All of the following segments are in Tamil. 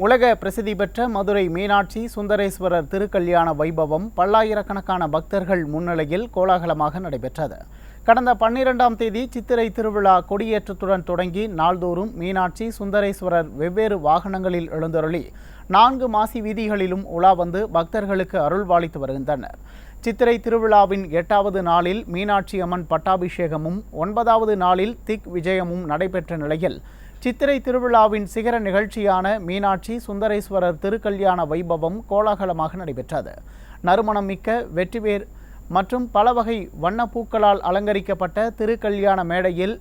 உலக பிரசித்தி பெற்ற மதுரை மீனாட்சி சுந்தரேஸ்வரர் திருக்கல்யாண வைபவம் பல்லாயிரக்கணக்கான பக்தர்கள் முன்னிலையில் கோலாகலமாக நடைபெற்றது. கடந்த 12ஆம் தேதி சித்திரை திருவிழா கொடியேற்றத்துடன் தொடங்கி நாள்தோறும் மீனாட்சி சுந்தரேஸ்வரர் வெவ்வேறு வாகனங்களில் எழுந்தருளி 4 மாசி வீதிகளிலும் உலா வந்து பக்தர்களுக்கு அருள்பாலித்து வருகின்றனர். சித்திரை திருவிழாவின் 8வது நாளில் மீனாட்சி அம்மன் பட்டாபிஷேகமும் 9வது நாளில் திக் விஜயமும் நடைபெற்ற நிலையில் சித்திரை திருவிழாவின் சிகர நிகழ்ச்சியான மீனாட்சி சுந்தரேஸ்வரர் திருக்கல்யாண வைபவம் கோலாகலமாக நடைபெற்றது. நறுமணம் மிக்க வெற்றிவேர் மற்றும் பல வகை வண்ணப்பூக்களால் அலங்கரிக்கப்பட்ட திருக்கல்யாண மேடையில்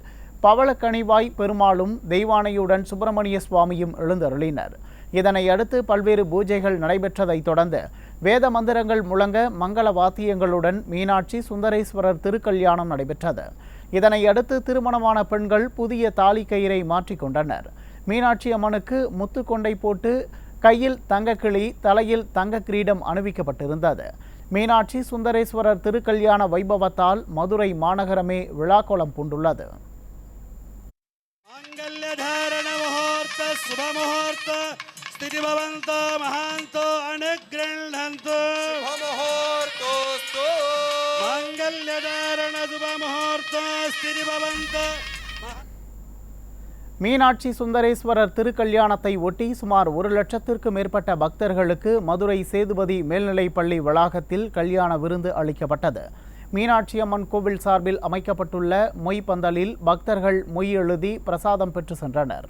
பவளக்கனிவாய் பெருமாளும் தெய்வானையுடன் சுப்பிரமணிய சுவாமியும் எழுந்தருளினர். இதனை அடுத்து பல்வேறு பூஜைகள் நடைபெற்றதைத் தொடர்ந்து வேத மந்திரங்கள் முழங்க மங்கள வாத்தியங்களுடன் மீனாட்சி சுந்தரேஸ்வரர் திருக்கல்யாணம் நடைபெற்றது. இதனை அடுத்து திருமணமான பெண்கள் புதிய தாலி கயிறை மாற்றிக்கொண்டனர். மீனாட்சி அம்மனுக்கு முத்துக்கொண்டை போட்டு கையில் தங்கக்கிளி, தலையில் தங்க கிரீடம் அணிவிக்கப்பட்டிருந்தது. மீனாட்சி சுந்தரேஸ்வரர் திருக்கல்யாண வைபவத்தால் மதுரை மாநகரமே விழாக்கோலம் பூண்டுள்ளது. மீனாட்சி சுந்தரேஸ்வரர் திருக்கல்யாணத்தை ஒட்டி சுமார் 1 லட்சத்திற்கும் மேற்பட்ட பக்தர்களுக்கு மதுரை சேதுபதி மேல்நிலைப்பள்ளி வளாகத்தில் கல்யாண விருந்து அளிக்கப்பட்டது. மீனாட்சி அம்மன் கோவில் சார்பில் அமைக்கப்பட்டுள்ள மொய் பந்தலில் பக்தர்கள் மொய் எழுதி பிரசாதம் பெற்று சென்றனர்.